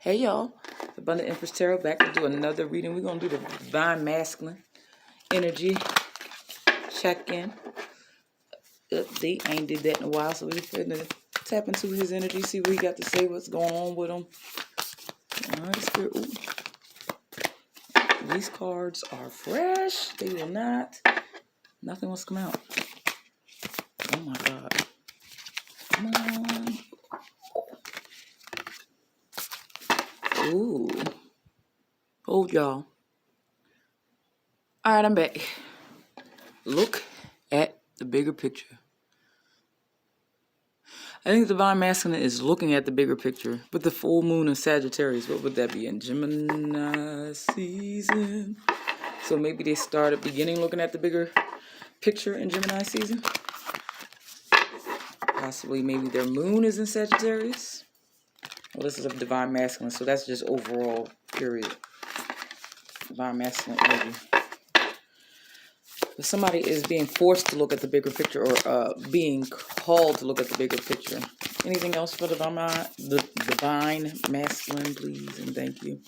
Hey y'all, Abundant Empress Tarot back to do another reading. We're going to do the divine masculine energy check-in update. I ain't did that in a while, so we're going to tap into his energy, see what he got to say, what's going on with him. Alright, Spirit. Ooh. These cards are fresh. They will not. Nothing wants to come out. Oh my God. Come on. Ooh. Hold y'all. Alright, I'm back. Look at the bigger picture. I think the divine masculine is looking at the bigger picture. With the full moon in Sagittarius, what would that be? In Gemini season. So maybe they start at the beginning looking at the bigger picture in Gemini season. Possibly maybe their moon is in Sagittarius. Well, this is a divine masculine, so that's just overall, period. Divine masculine energy. If somebody is being forced to look at the bigger picture or being called to look at the bigger picture. Anything else for the divine masculine, please, and thank you.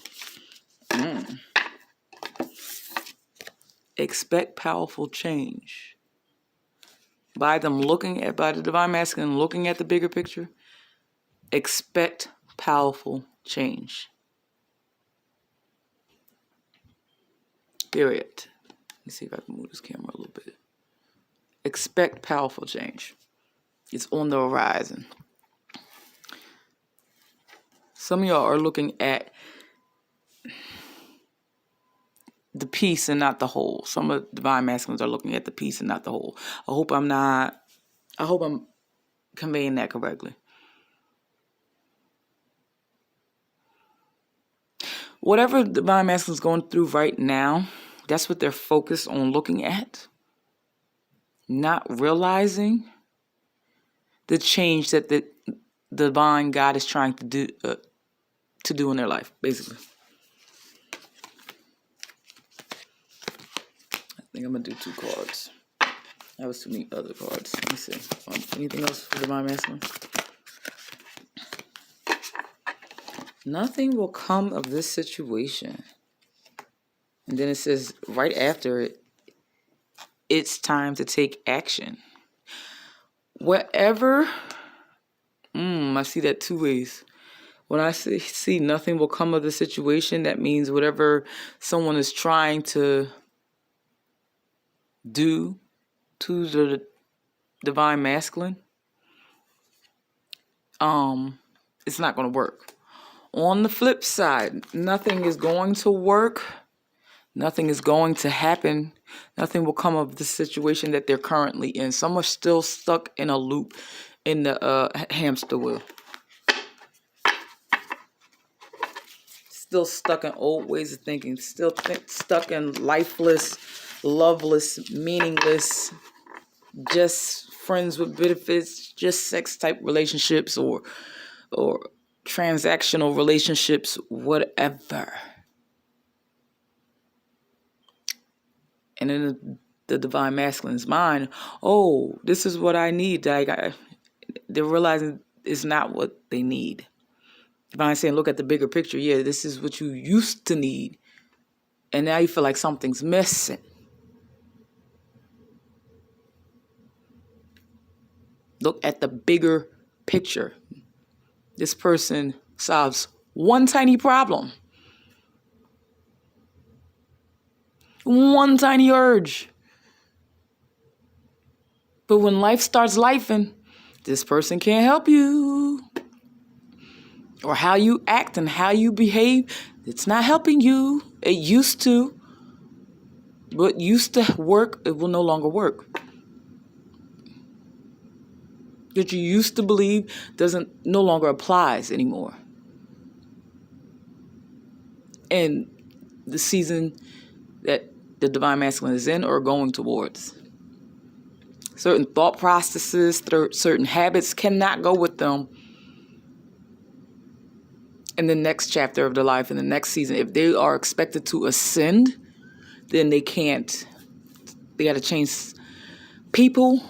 Expect powerful change. By the divine masculine looking at the bigger picture, expect powerful change. Period. Let me see if I can move this camera a little bit. Expect powerful change. It's on the horizon. Some of y'all are looking at the piece and not the whole. Some of the divine masculines are looking at the piece and not the whole. I hope I'm conveying that correctly. Whatever the divine masculine is going through right now, that's what they're focused on looking at. Not realizing the change that the divine God is trying to do in their life, basically. I think I'm going to do 2 cards. That was too many other cards. Let me see. Anything else for divine masculine? Nothing will come of this situation. And then it says right after it, it's time to take action. Whatever, I see that 2 ways. When I see nothing will come of the situation, that means whatever someone is trying to do to the divine masculine, it's not going to work. On the flip side, nothing is going to work. Nothing is going to happen. Nothing will come of the situation that they're currently in. Some are still stuck in a loop in the hamster wheel. Still stuck in old ways of thinking. Still stuck in lifeless, loveless, meaningless, just friends with benefits, just sex type relationships or transactional relationships, whatever. And in the divine masculine's mind, oh, this is what I need. They're realizing it's not what they need. Divine saying, look at the bigger picture. Yeah, this is what you used to need. And now you feel like something's missing. Look at the bigger picture. This person solves one tiny problem. One tiny urge. But when life starts lifing, this person can't help you. Or how you act and how you behave, it's not helping you. It used to. What used to work, it will no longer work. What you used to believe no longer applies anymore. And the season that the divine masculine is in or going towards. Certain thought processes, certain habits cannot go with them in the next chapter of their life, in the next season. If they are expected to ascend, then they can't. They got to change people,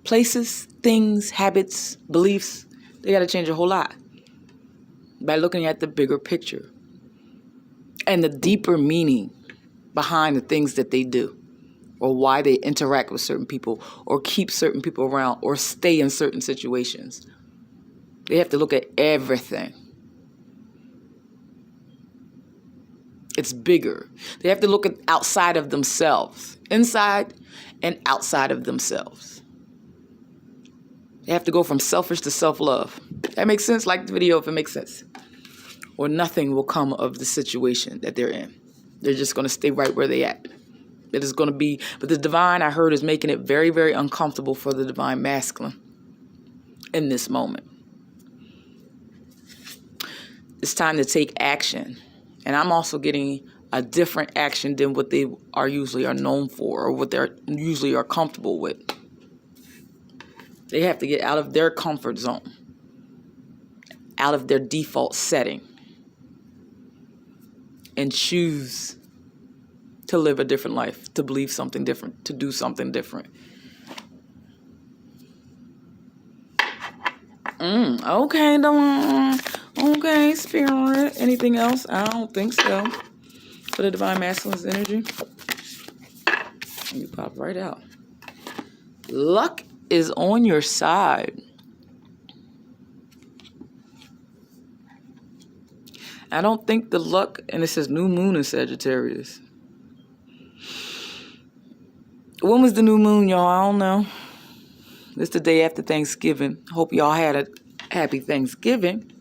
places, things, habits, beliefs. They got to change a whole lot. by looking at the bigger picture and the deeper meaning behind the things that they do, or why they interact with certain people, or keep certain people around, or stay in certain situations. They have to look at everything. It's bigger. They have to look at outside of themselves, inside and outside of themselves. They have to go from selfish to self-love. That makes sense? Like the video if it makes sense. Or nothing will come of the situation that they're in. They're just going to stay right where they at. It is going to be, but the divine, I heard, is making it very, very uncomfortable for the divine masculine in this moment. It's time to take action. And I'm also getting a different action than what they are usually are known for, or what they're usually are comfortable with. They have to get out of their comfort zone, out of their default setting, and choose to live a different life, to believe something different, to do something different. Okay, okay, Spirit. Anything else? I don't think so. For the divine masculine's energy. You pop right out. Luck is on your side. I don't think the luck, and it says new moon in Sagittarius. When was the new moon, y'all? I don't know. It's the day after Thanksgiving. Hope y'all had a happy Thanksgiving.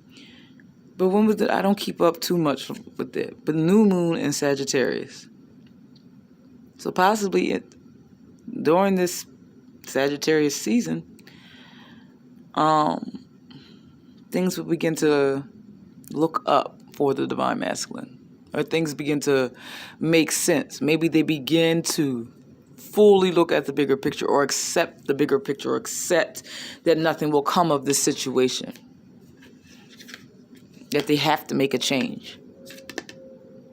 But when was I don't keep up too much with it. But new moon in Sagittarius. So possibly during this Sagittarius season, things will begin to look up for the divine masculine. Or things begin to make sense. Maybe they begin to fully look at the bigger picture, or accept the bigger picture, or accept that nothing will come of this situation. That they have to make a change.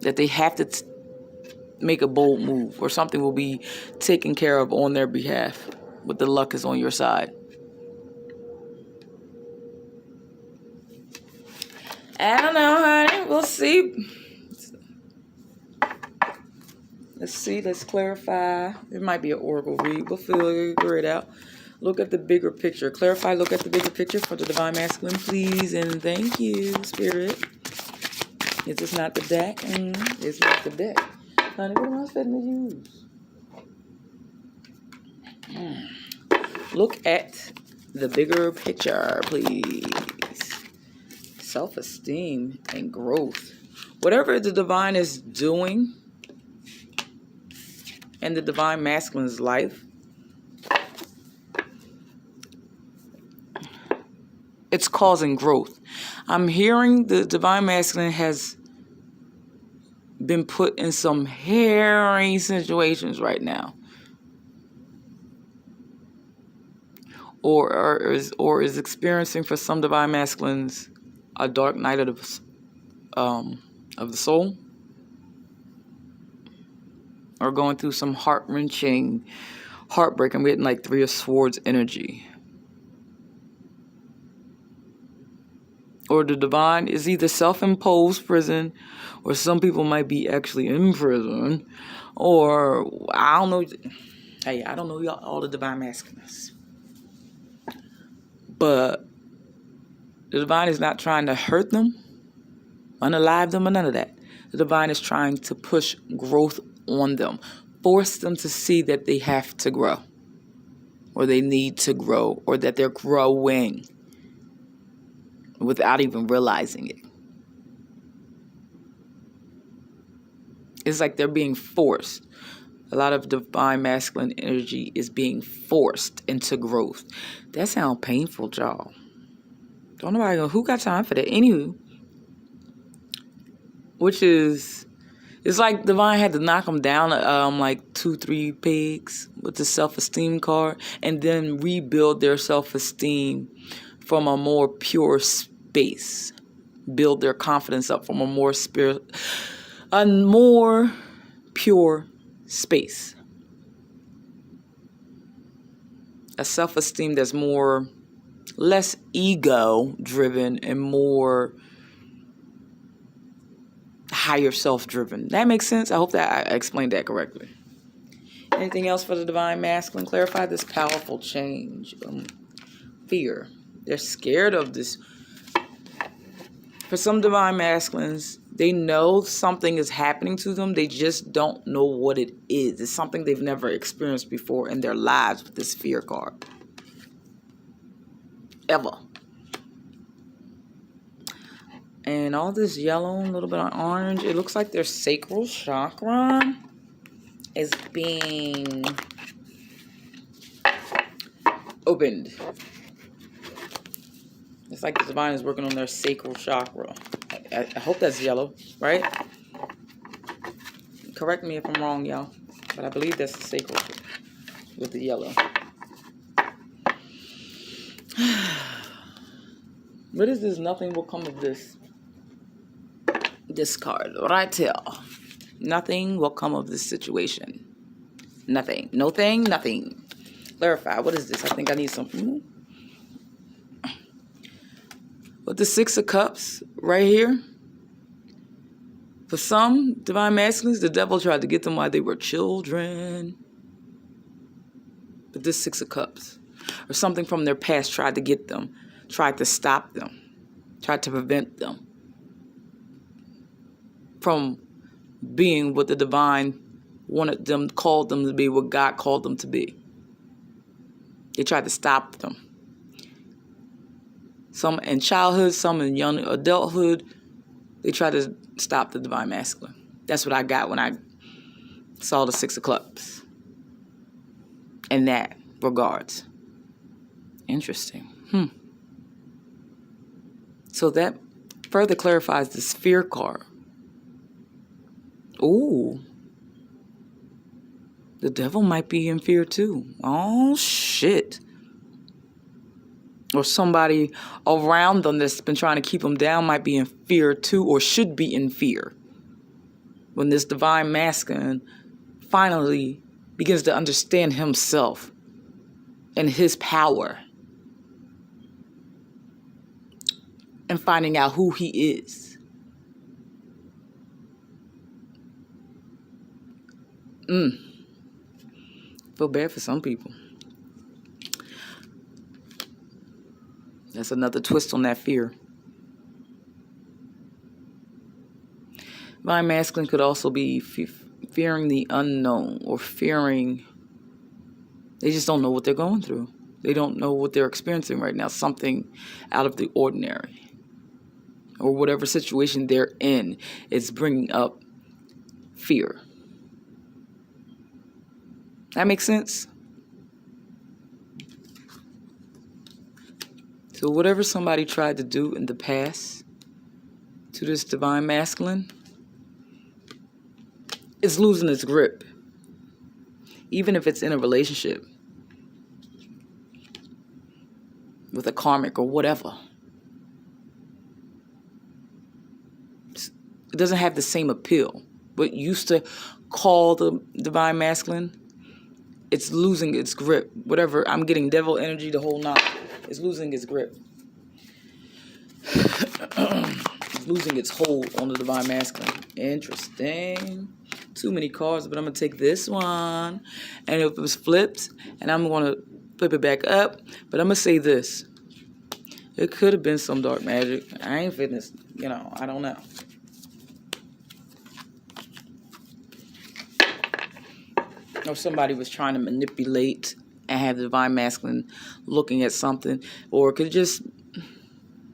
That they have to make a bold move, or something will be taken care of on their behalf. But the luck is on your side. I don't know, honey. We'll see. Let's see. Let's clarify. It might be an oracle read. We'll figure it out. Look at the bigger picture. Clarify. Look at the bigger picture for the divine masculine, please. And thank you, Spirit. Is this not the deck? It's not the deck. Honey, what am I fitting to use? Look at the bigger picture, please. Self-esteem and growth. Whatever the divine is doing in the divine masculine's life, it's causing growth. I'm hearing the divine masculine has been put in some hairy situations right now. Or is experiencing, for some divine masculines, a dark night of the soul. Or going through some heart-wrenching heartbreak. I'm getting like 3 of Swords energy. Or the divine is either self-imposed prison, or some people might be actually in prison, or I don't know. Hey, I don't know y'all, all the divine masculines. But the divine is not trying to hurt them, unalive them, or none of that. The divine is trying to push growth on them, force them to see that they have to grow, or they need to grow, or that they're growing without even realizing it. It's like they're being forced. A lot of divine masculine energy is being forced into growth. That sounds painful, y'all. Don't nobody go, who got time for that? Anywho, which is, it's like divine had to knock them down like 2-3 pegs with the self-esteem card, and then rebuild their self-esteem from a more pure space. Build their confidence up from a more pure space. A self-esteem that's less ego driven and more higher self-driven. That makes sense? I hope that I explained that correctly. Anything else for the divine masculine? Clarify this powerful change. Fear. They're scared of this. For some divine masculines, they know something is happening to them. They just don't know what it is. It's something they've never experienced before in their lives with this fear card. Ever. And all this yellow, a little bit of orange. It looks like their sacral chakra is being opened. It's like the divine is working on their sacral chakra. I hope that's yellow, right? Correct me if I'm wrong, y'all. But I believe that's the sacral with the yellow. What is this? Nothing will come of this. This card right here. Nothing will come of this situation. Nothing. No thing, nothing. Clarify. What is this? I think I need something. With the Six of Cups right here. For some divine masculines, the devil tried to get them while they were children. But this Six of Cups, or something from their past tried to get them, tried to stop them, tried to prevent them from being what the divine wanted them, called them to be, what God called them to be. They tried to stop them. Some in childhood, some in young adulthood, they tried to stop the divine masculine. That's what I got when I saw the Six of Cups. In that regards. Interesting. So that further clarifies this fear card. Ooh. The devil might be in fear too. Oh, shit. Or somebody around them that's been trying to keep them down might be in fear too, or should be in fear. When this divine masculine finally begins to understand himself and his power. And finding out who he is. Feel bad for some people. That's another twist on that fear. Divine masculine could also be fearing the unknown, or fearing, they just don't know what they're going through. They don't know what they're experiencing right now. Something out of the ordinary. Or whatever situation they're in is bringing up fear. That makes sense? So whatever somebody tried to do in the past to this divine masculine, it's losing its grip. Even if it's in a relationship with a karmic or whatever. It doesn't have the same appeal. What used to call the divine masculine, it's losing its grip. Whatever, I'm getting devil energy, the whole knot. It's losing its grip. It's losing its hold on the divine masculine. Interesting. Too many cards, but I'm going to take this one. And if it was flipped, and I'm going to flip it back up, but I'm going to say this. It could have been some dark magic. I ain't fitness, I don't know. Or somebody was trying to manipulate and have the divine masculine looking at something. Or it could just,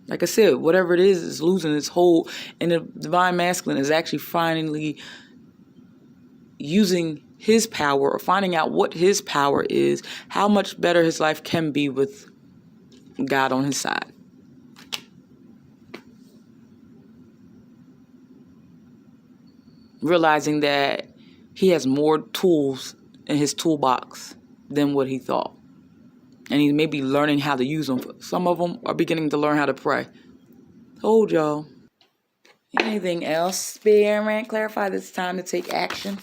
like I said, whatever it is losing its hold. And the divine masculine is actually finally using his power, or finding out what his power is, how much better his life can be with God on his side. Realizing that he has more tools in his toolbox than what he thought. And he may be learning how to use them. Some of them are beginning to learn how to pray. Told y'all. Anything else, Spirit? Clarify this time to take action.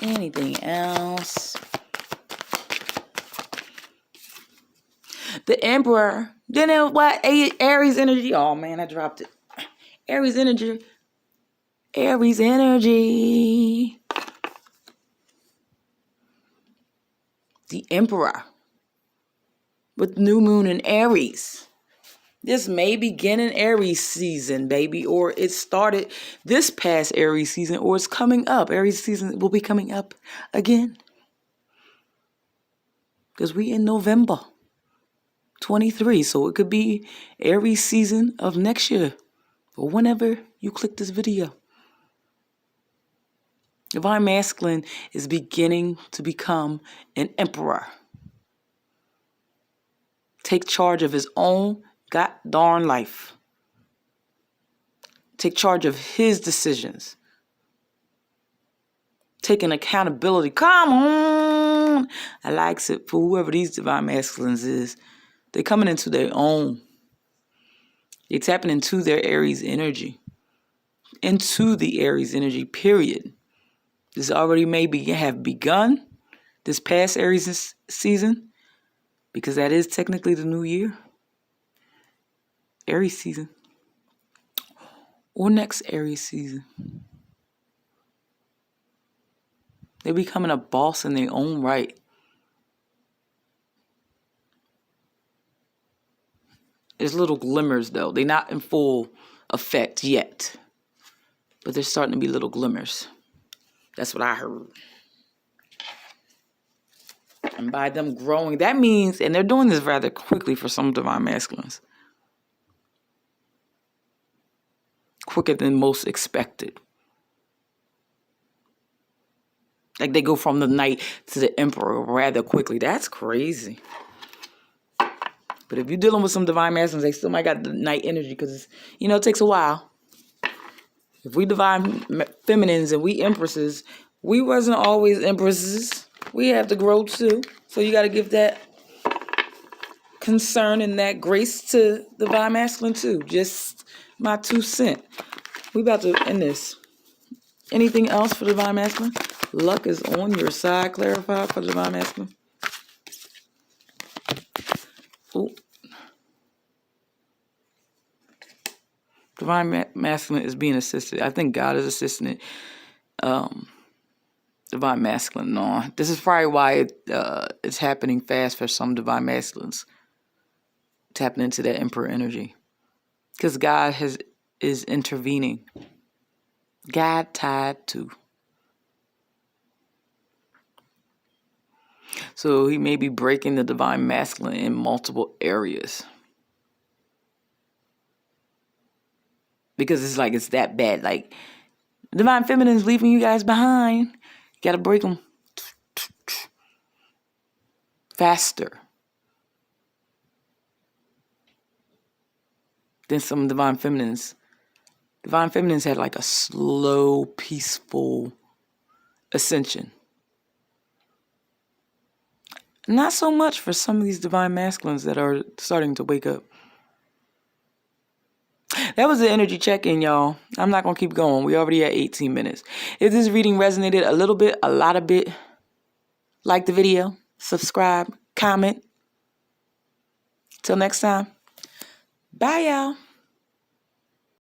Anything else? The Emperor. Then what? Aries energy. Oh, man, I dropped it. Aries energy Aries energy. The Emperor with new moon in Aries. This may begin an Aries season, baby, or it started this past Aries season, or it's coming up. Aries season will be coming up again. Because we in November 23, so it could be Aries season of next year, or whenever you click this video. Divine Masculine is beginning to become an emperor. Take charge of his own god darn life. Take charge of his decisions. Taking accountability. Come on. I likes it for whoever these divine masculines is. They're coming into their own. They're tapping into their Aries energy. Into the Aries energy, period. This already have begun this past Aries season, because that is technically the new year. Aries season. Or next Aries season. They're becoming a boss in their own right. There's little glimmers, though. They're not in full effect yet. But there's starting to be little glimmers. That's what I heard. And by them growing, that means, and they're doing this rather quickly for some divine masculines. Quicker than most expected. Like they go from the knight to the emperor rather quickly. That's crazy. But if you're dealing with some divine masculines, they still might got the knight energy because, it takes a while. If we divine feminines and we empresses, we wasn't always empresses. We have to grow too. So you got to give that concern and that grace to divine masculine too. Just my 2 cents. We about to end this. Anything else for divine masculine? Luck is on your side. Clarify for divine masculine. Ooh. Divine masculine is being assisted. I think God is assisting it. Divine masculine, no. This is probably why it's happening fast for some divine masculines. Tapping into that emperor energy. Because God is intervening. God tied to. So he may be breaking the divine masculine in multiple areas. Because it's that bad. Like, divine feminine's leaving you guys behind. You got to break them faster than some divine feminines. Divine feminines had like a slow, peaceful ascension. Not so much for some of these divine masculines that are starting to wake up. That was the energy check-in, y'all. I'm not going to keep going. We already at 18 minutes. If this reading resonated a little bit, a lot of bit, like the video, subscribe, comment. Till next time. Bye, y'all.